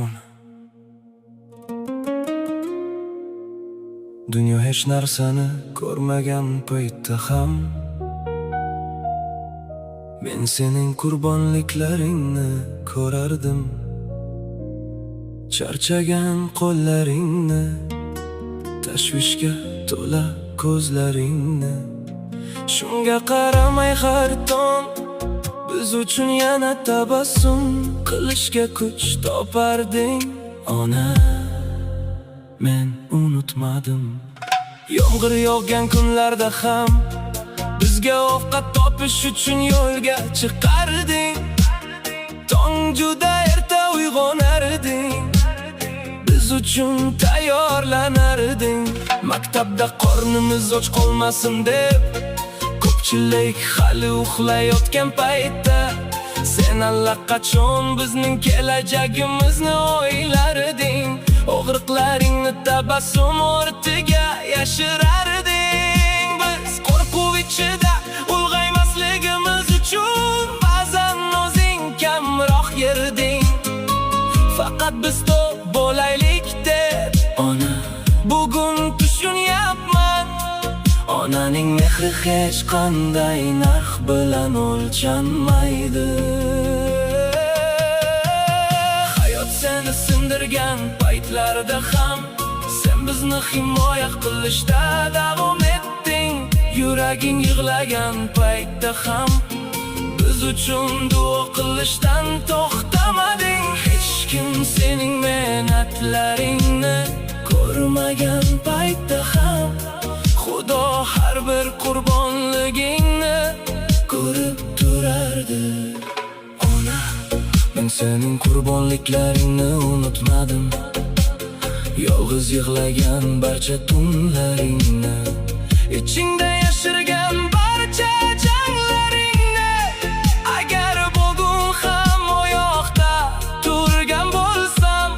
Ona. Dunyo hech narsani ko'rmagan paytda ham men sening qurbonliklaringni ko'rardim. Charchagan qo'llaringni, tashvishga to'la ko'zlaringni. Shunga qaramay har tong biz uchun yana tabassum qilishga kuch toparding. Ona, men unutmadim. Yomg'ir yog'gan kunlarda ham bizga ovqat topish uchun yo'lga chiqarding. Tong juda erta uyg'onarding, biz uchun tayyorlanarding. Maktabda qornimiz och qolmasin deb ko'pchilik hali uxlayotgan paytda sen allaqachon bizning kelajagimizni o'ylarding. Og'riqlaringni tabassum o'rtiga yashirarding. Biz qo'rquv ichida ulg'aymasligimiz uchun ba'zan o'zing kamroq yerding. Faqat biz to'q bo'laylik deb ona, bugun tushunyapman. Onaning mehri hech qanday narx bilan o'lchanmaydi. Hayot seni sindirgan paytlarda ham sen bizni himoya qilishda davom etding. Yuraging yig'lagan paytda ham biz uchun duo qilishdan to'xtamading. Hech kim sening mehnatlaringni ko'rmagan paytda ham Xudo har bir qurbonligingni ko'rib turardi. Ona, men sening qurbonliklaringni unutmadim. Yolg'iz yig'lagan barcha tunlaringni, ichingda yashirgan barcha janglaringni. Agar bugun ham oyoqda turgan bo'lsam,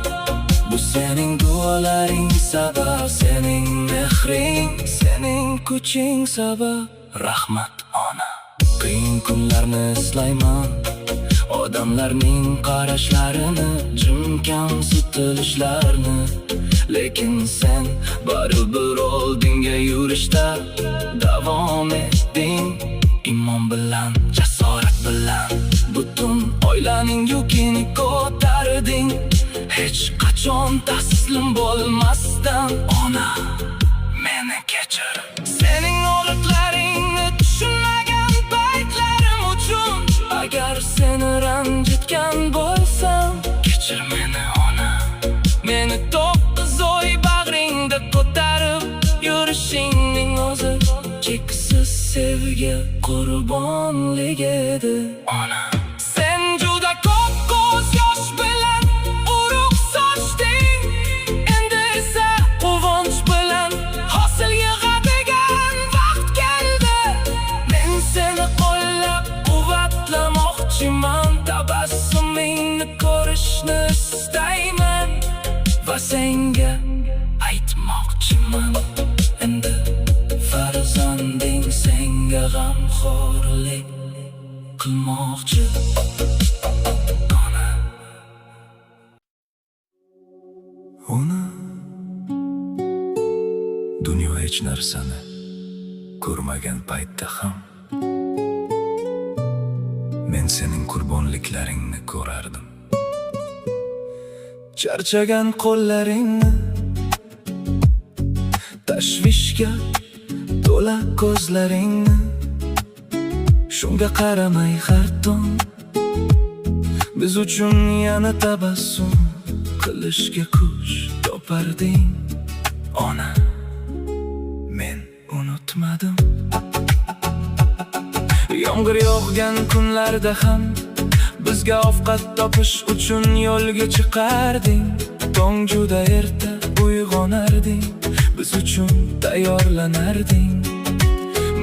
bu sening duolaring sabab, sening mehring, sening kuching sabab. Rahmat ona. Qiyin kunlarni eslayman, odamlarning qarashlarini, jim kamsitilishlarini. Lekin sen baribir oldinga yurishda davom etding. Imon bilan, jasorat bilan butun oilaning yukini ko'tarding. Hech qachon taslim bo'lmasdan ona, meni kechir. Sening og'riqlaringni tushunmagan paytlarim uchun agar seni ranjitgan bo'lsam, kechir meni ona. Meni to'qqiz oy bag'ringda ko'tarib yurishingning o'zi cheksiz sevgi qurbonlik edi ona. Sen juda ko'p ko'z yosh bilan urug' sochding, endi esa quvonch bilan hosil yig'adigan vaqt keldi. Men seni qo'llab quvvatlamoqchiman, tabassumingni ko'rishni istayman va senga aytmoqchiman. Endi farzanding senga g'amxo'rlik qilmoqchi ona. Ona, dunyo hech narsani ko'rmagan paytda ham men sening qurbonliklaringni ko'rardim. Charchagan qo'llaringni, tashvishga to'la ko'zlaringni. Shunga qaramay har tong biz uchun yana tabassum qilishga kuch toparding. Ona, men unutmadim. Yomg'ir yog'gan kunlarda ham bizga ovqat topish uchun yo'lga chiqarding. Tong juda erta uyg'onarding, biz uchun tayyorlanarding.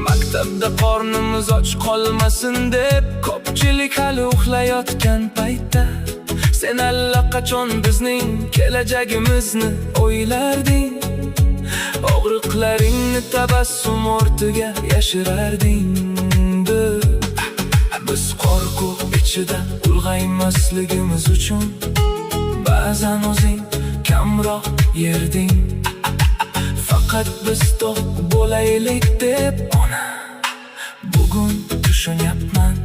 Maktabda qornimiz och qolmasin deb ko'pchilik hali uxlayotgan paytda sen allaqachon bizning kelajagimizni o'ylarding. Og'riqlaringni tabassum o'rtiga yashirarding. Biz qo'rquv ichida ulg'aymasligimiz uchun Ba'zan o'zing kamroq yerding, faqat biz to'q bo'laylik deb. Ona, bugun tushunyapman,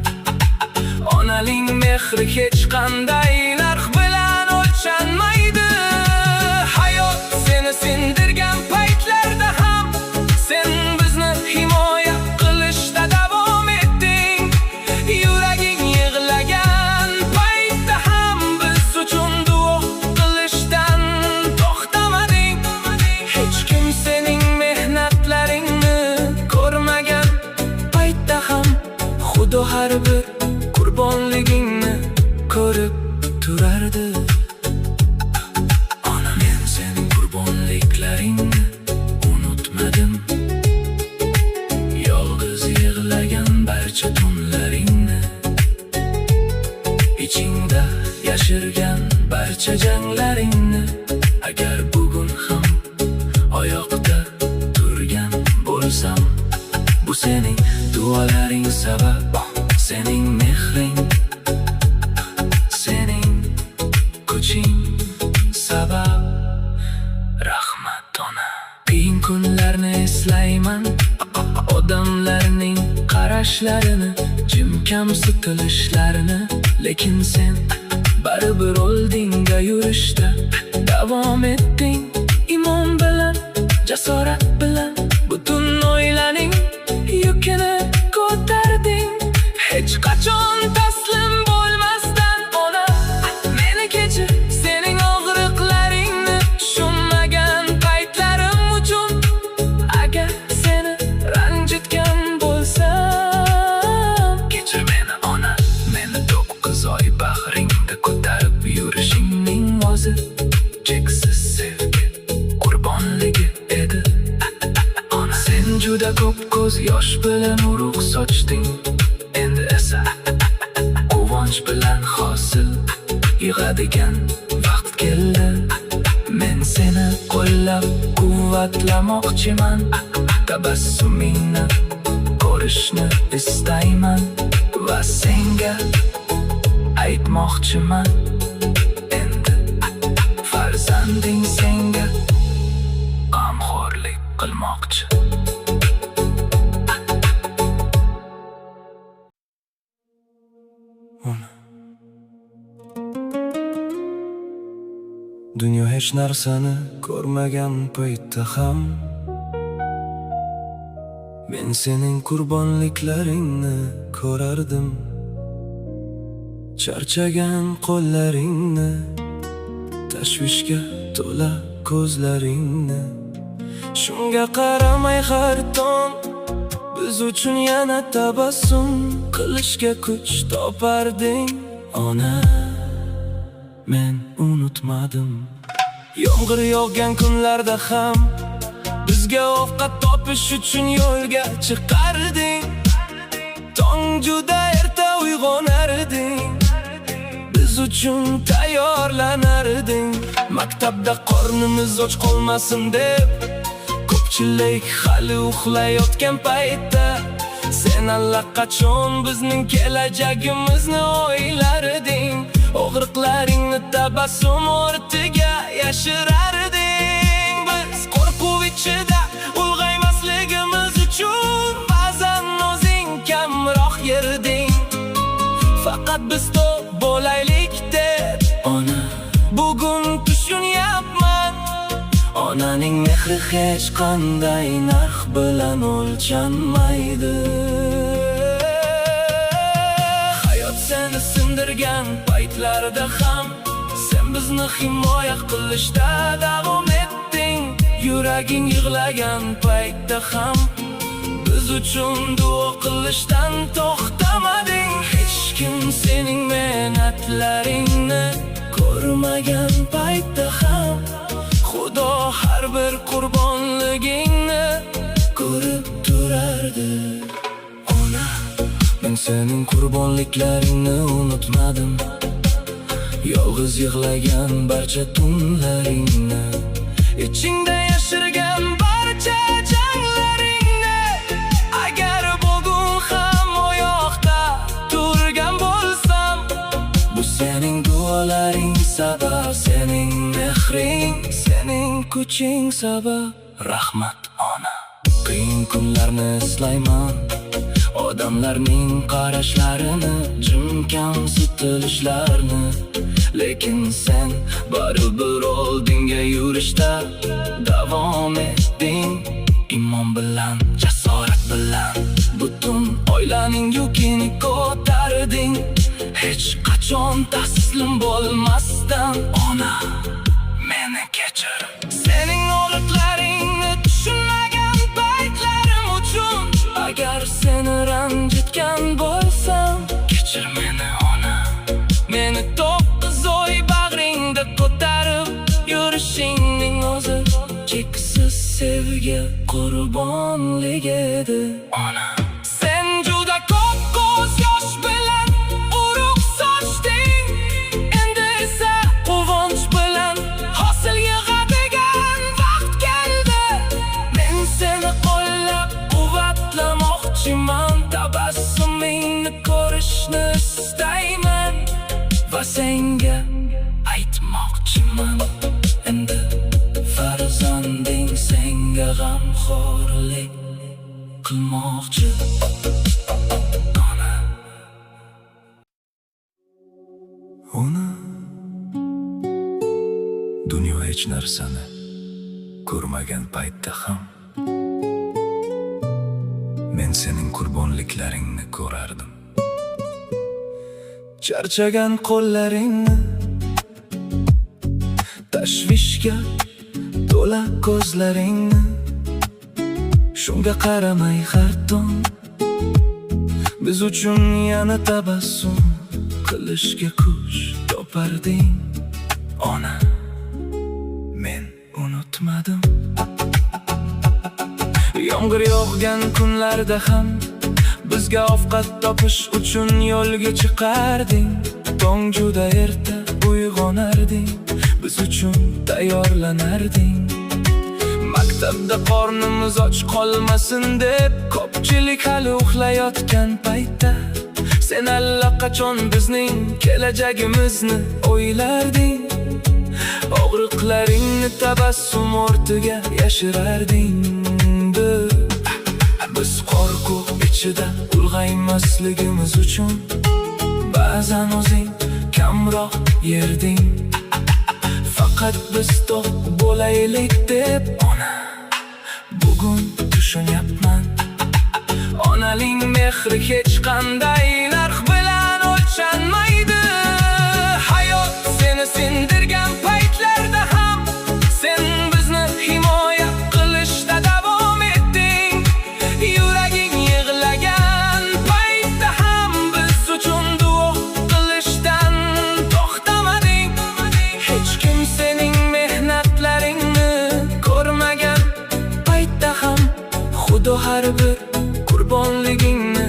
onaning mehri hech qanday narx bilan o'lchanmaydi. Hayot seni sindirgan paytlarda ham sen bizni himoya qilishda davom etding. Yuraging yig'lagan paytda ham biz uchun duo qilishdan to'xtamading. Hech kim sening mehnatlaringni ko'rmagan paytda ham Xudo har bir qurbonligingni ko'rib turardi. Ona, men sening qurbonliklaringni unutmadim. Yolg'iz yig'lagan barcha tunlaringni, ichingda yashirgan barcha janglaringni. Agar bugun ham oyoqda turgan bo'lsam, bu sening duolaring sabab, sening mehring, sening kuching sabab. Rahmat ona. Qiyin kunlarni eslayman, odamlarning qarashlarini, jim kamsitilishlarini. Lekin sen baribir oldinga yurishda davom etding. Imon bilan, jasorat bilan butun oilaning yukini ko'tarding. Hech qachon taslim bo'lmasdan ona, meni kechir, sening og'riqlaringni tushunmagan paytlarim uchun. Agar seni ranjitgan bo'lsam, kechir meni ona. Meni 9 oy bag'ringda ko'tarib yurishingning o'zi cheksiz sevgi qurbonligi edi. Ona, sen juda ko'p ko'z yosh bilan urug' sochding. Endi esa quvonch bilan hosil yig'adigan vaqt keldi. Men seni qo'llab quvvatlamoqchiman, tabassumingni ko'rishni istayman va senga aytmoqchiman, endi farzanding senga g'amxo'rlik qilmoqchi. Dunyo hech narsani ko'rmagan paytda ham men sening qurbonliklaringni ko'rardim. Charchagan qo'llaringni, tashvishga to'la ko'zlaringni. Shunga qaramay har tong biz uchun yana tabassum qilishga kuch toparding. Ona, men unutmadim. Yomg'ir yog'gan kunlarda ham bizga ovqat topish uchun yo'lga chiqarding. Tong juda erta uyg'onarding, biz uchun tayyorlanarding. Maktabda qornimiz och qolmasin deb ko'pchilik hali uxlayotgan paytda sen allaqachon bizning kelajagimizni o'ylarding. Og'riqlaringni tabassum o'rtiga yashirarding. Biz qo'rquv ichida ulg'aymasligimiz uchun ba'zan o'zing kamroq yerding. Faqat biz to'q bo'laylik deb. Ona, bugun tushunyapman, onaning mehri hech qanday narx bilan o'lchanmaydi. Seni sindirgan paytlarda ham sen bizni himoya qilishda davom etding. Yuraging yig'lagan paytda ham biz uchun duo qilishdan to'xtamading. Hech kim sening mehnatlaringni ko'rmagan paytda ham Xudo har bir qurbonligingni ko'rib turardi. Ona, men sening qurbonliklaringni unutmadim. Yolg'iz yig'lagan barcha tunlaringni, ichingda yashirgan barcha janglaringni. Agar bugun ham oyoqda turgan bo'lsam, bu sening duolaring sabab, sening mehring, sening kuching sabab. Rahmat ona. Qiyin kunlarni eslayman, odamlarning qarashlarini, jimkamsitilishlarini. Lekin sen baribir oldinga yurishda davom etding. Imon bilan, jasorat bilan butun oilaning yukini ko'tarding. Hech qachon taslim bo'lmasdan ona, meni kechir. Sening og'riqlaringni tushunmagan paytlarim uchun agar seni ranjitgan bo'lsam, kechir meni ona. Meni to'qqiz oy bag'ringda ko'tarib yurishingning o'zi cheksiz sevgi qurbonlik edi ona. Sen juda ko'p ko'z yosh bilan urug' sochding, endi esa quvonch bilan hosil yig'adigan vaqt keldi. Men seni qo'llab quvvatlamoqchiman, tabassumingni ko'rishni istayman va senga aytmoqchiman, endi farzanding senga g'amxo'rlik qilmoqchi ona. Ona, dunyo hech narsani ko'rmagan paytda ham men sening qurbonliklaringni ko'rardim. Charchagan qo'llaringni, tashvishga to'la ko'zlaringni, shunga qaramay har tong biz uchun yana tabassum qilishga kuch toparding ona. Men unutmadim. Yomg'ir yog'gan kunlarda ham bizga ovqat topish uchun yo'lga chiqarding. Tong juda erta uyg'onarding, biz uchun tayyorlanarding. Maktabda qornimiz och qolmasin deb ko'pchilik hali uxlayotgan paytda sen allaqachon bizning kelajagimizni o'ylarding. Og'riqlaringni tabassum ortiga yashirarding. Biz qo'rquv ichida ulg'aymasligimiz uchun ba'zan o'zing kamroq yerding. Faqat biz to'q bo'laylik deb ona, bugun tushunyapman. Onaning mehri hech qanday narx bilan o'lchanmaydi. Hayot seni sindirgan paytlarda ham sen bizni himoya qilishda davom etding. Yuraging yig'lagan paytda ham biz uchun duo qilishdan to'xtamading. Hech kim sening mehnatlaringni ko'rmagan paytda ham Xudo har bir qurbonligingni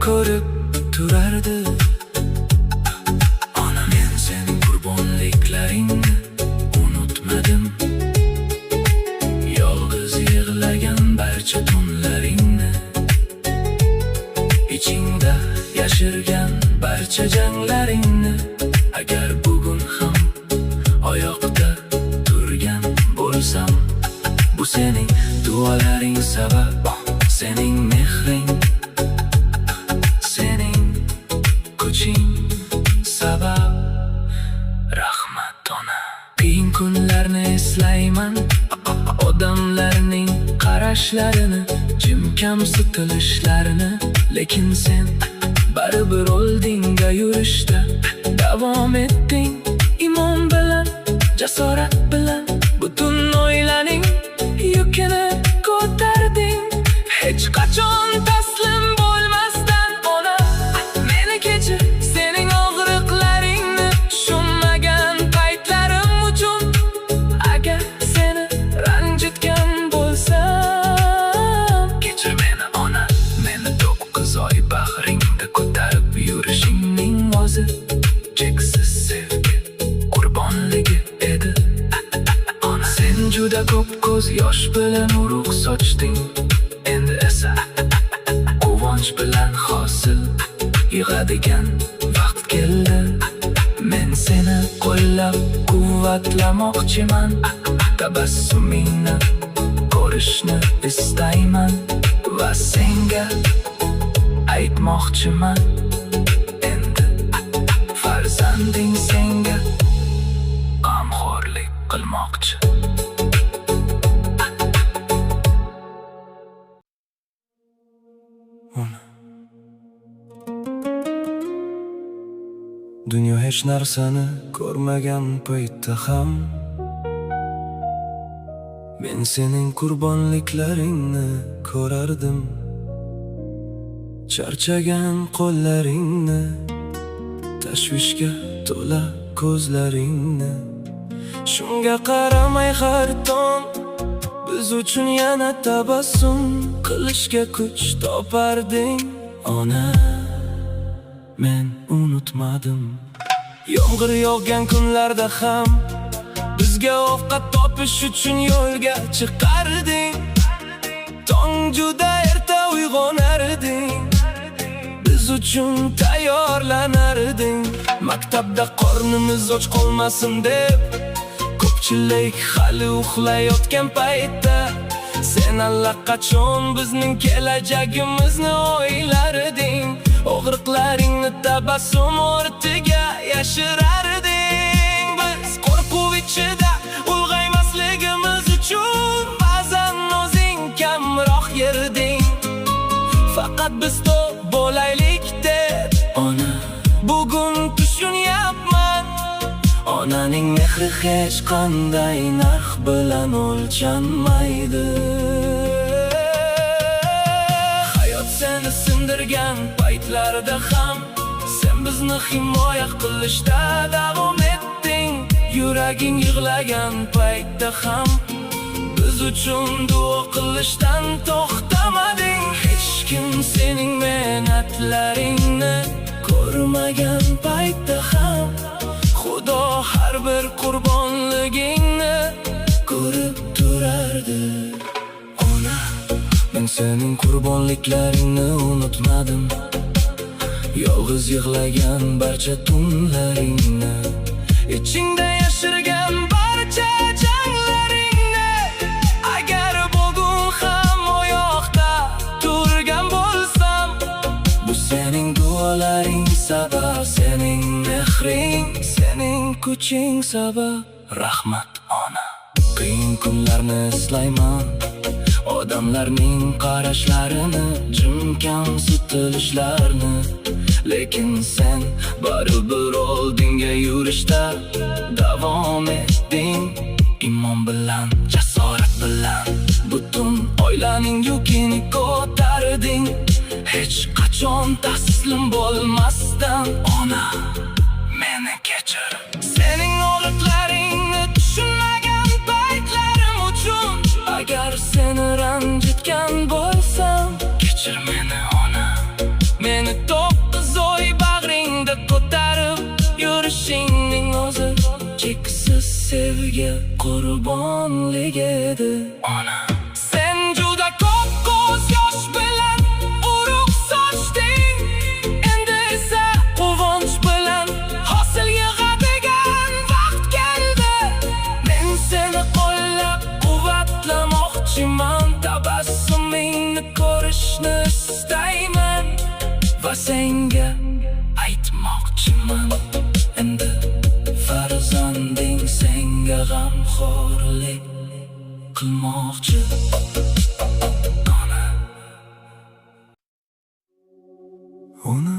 ko'rib turardi ona. Men sening qurbonliklaringni unutmadim. Yolg'iz yig'lagan barcha tunlaringni, ichingda yashirgan barcha janglaringni. Agar bugun ham oyoqda turgan bo'lsam, bu sening duolaring sabab, sening mehring, sening kuching sabab. Rahmat ona. Qiyin kunlarni eslayman, odamlarning qarashlarini, jimkamsitilishlarini. Lekin sen baribir oldinga yurishda davom etding. Imon bilan, jasorat bilan butun oilaning yukini ko'tarding. Hech qachon taslim bo'lmasdan ona, meni kechir. Sening og'riqlaringni tushunmagan paytlarim uchun agar seni ranjitgan bo'lsam, kechir meni ona. Meni to'qqiz oy bag'ringda ko'tarib yurishingning o'zi cheksiz sevgi qurbonligi edi ona. Sen juda ko'p ko'z yosh bilan urug' sochding, endi esa quvonch bilan hosil yig'adigan vaqt keldi. Men seni qo'llab quvvatlamoqchiman. Tabassumingni ko'rishni istayman va senga aytmoqchiman. Endi farzanding senga g'amxo'rlik qilmoqchi. Dunyo hech narsani ko'rmagan paytda ham men sening qurbonliklaringni ko'rardim. Charchagan qo'llaringni, tashvishga to'la ko'zlaringni. Shunga qaramay har tong biz uchun yana tabassum qilishga kuch toparding. Ona, men unutmadim. Yomg'ir yog'gan kunlarda ham bizga ovqat topish uchun yo'lga chiqarding. Tong juda erta uyg'onarding, biz uchun tayyorlanarding. Maktabda qornimiz och qolmasin deb ko'pchilik hali uxlayotgan paytda sen allaqachon bizning kelajagimizni o'ylarding. Og'riqlaringni tabassum o'rtiga yashirarding. Biz qo'rquv ichida ulg'aymasligimiz uchun ba'zan o'zing kamroq yerding. Faqat biz to'p bo'laylik deb ona bugun tushunyapman. Onaning mehri hech qanday narx bilan o'lchanmaydi. Hayot seni sindirgan paytlarda ham sen bizni himoya qilishda davom etding. Yuraging yig'lagan paytda ham biz uchun duo qilishdan to'xtamading. Hech kim sening mehnatlaringni ko'rmagan paytda ham Xudo har bir qurbonligingni ko'rib turardi. Ona, men sening qurbonliklaringni unutmadim. Yolg'iz yig'lagan barcha tunlaringni, ichingda yashirgan barcha janglaringni. Agar bugun ham oyoqda turgan bo'lsam, bu sening duolaring sabab, sening mehring, sening kuching sabab. Rahmat ona. Qiyin kunlarni eslayman, odamlarning qarashlarini, jim kamsitilishlarini. Lekin sen baribir oldinga yurishda davom etding. Imon bilan, jasorat bilan butun oilaning yukini ko'tarding. Hech qachon taslim bo'lmasdan ona, meni kechir. Sening og'riqlaringni tushunmagan paytlarim uchun agar seni ranjitgan bo'lsam, kechir meni ona. Meni to'qqiz oy bag'ringda ko'tarib yurishingning o'zi cheksiz sevgi qurbonlik edi ona. Sen juda ko'p ko'z yosh bilan urug' sochding. Endi esa quvonch bilan hosil yig'adigan vaqt keldi. Men seni qo'llab quvvatlamoqchiman. Tabassumingni ko'rishni istayman va senga aytmoqchiman. Endi farzanding senga g'amxo'rlik qilmoqchi. Ona,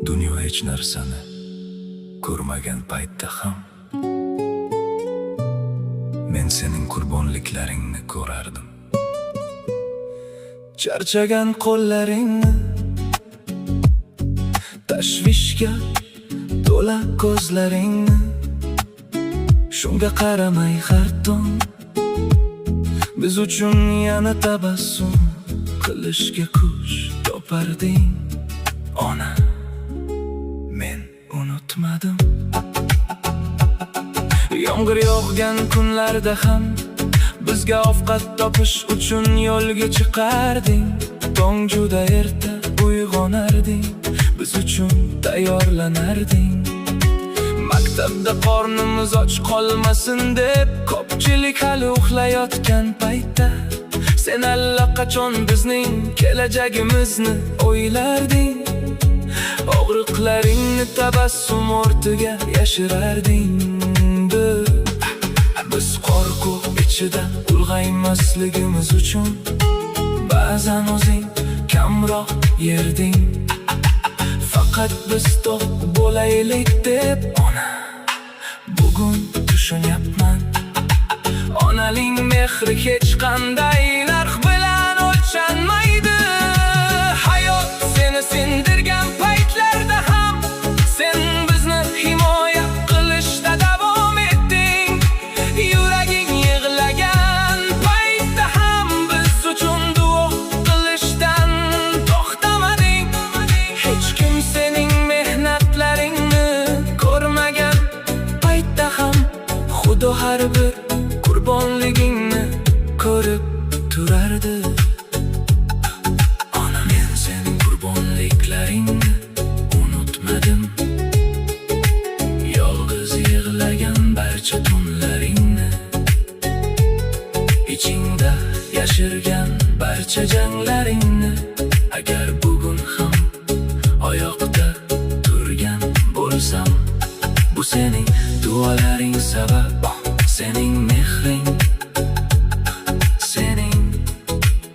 dunyo hech narsani ko'rmagan paytda ham men sening qurbonliklaringni ko'rardim. Charchagan qo'llaringni, tashvishga to'la ko'zlaringni. Shunga qaramay har tong biz uchun yana tabassum qilishga kuch toparding. Ona, men unutmadim. Yomg'ir yog'gan kunlarda ham bizga ovqat topish uchun yo'lga chiqarding. Tong juda erta uyg'onarding, biz uchun tayyorlanarding. Maktabda qornimiz och qolmasin deb ko'pchilik hali uxlayotgan paytda sen allaqachon bizning kelajagimizni o'ylarding. Og'riqlaringni tabassum ortiga yashirarding. Biz qo'rquv ichida ulg'aymasligimiz uchun ba'zan o'zing kamroq yerding. Faqat biz to'q bo'laylik deb ona bugun tushunyapman. Onaning mehri hech qanday narx bilan o'lchanmaydi. Hayot seni sindirgan paytlarda ham sen bizni himoya qilishda davom etding. Yuraging yig'lagan paytda ham biz uchun duo qilishdan to'xtamading. Hech kim sening mehnatlaringni ko'rmagan paytda ham Xudo har bir qurbonligingni ko'rib turardi. Ona, men sening qurbonliklaringni unutmadim. Yolg'iz yig'lagan barcha tunlaringni, ichingda yashirgan barcha janglaringni. Agar bugun ham oyoqda turgan bo'lsam, bu sening duolaring sabab, sening mehring, sening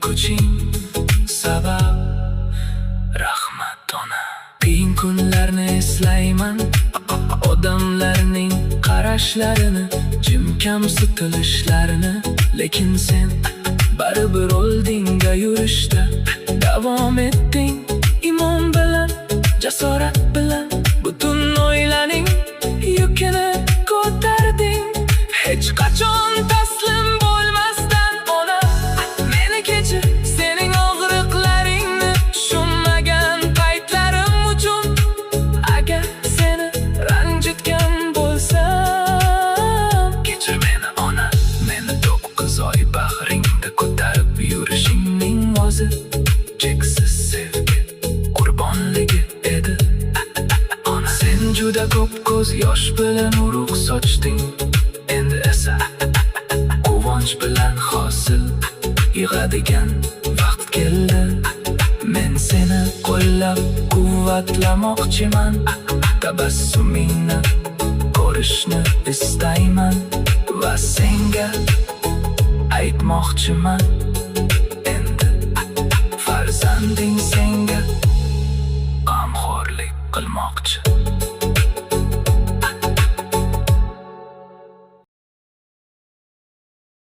kuching sabab. Rahmat ona. Qiyin kunlarni eslayman, odamlarning qarashlarini, jim kamsitilishlarini, lekin sen baribir oldinga yurishda davom etding. Imon bilan, jasorat bilan butun oilaning yukini ko'tarding. Hech qachon taslim bo'lmasdan ona, meni kechir, sening og'riqlaringni tushunmagan paytlarim uchun. Agar seni ranjitgan bo'lsam, kechir meni ona. Meni 9 oy bag'ringda ko'tarib yurishingning o'zi cheksiz sevgi qurbonligi edi. Ona, sen juda ko'p ko'z yosh bilan urug' sochding. Endi esa quvonch bilan hosil yig'adigan vaqt keldi. Men seni qo'llab quvvatlamoqchiman. Tabassumingni ko'rishni istayman va senga aytmoqchiman. Endi farzanding senga g'amxo'rlik qilmoqchi.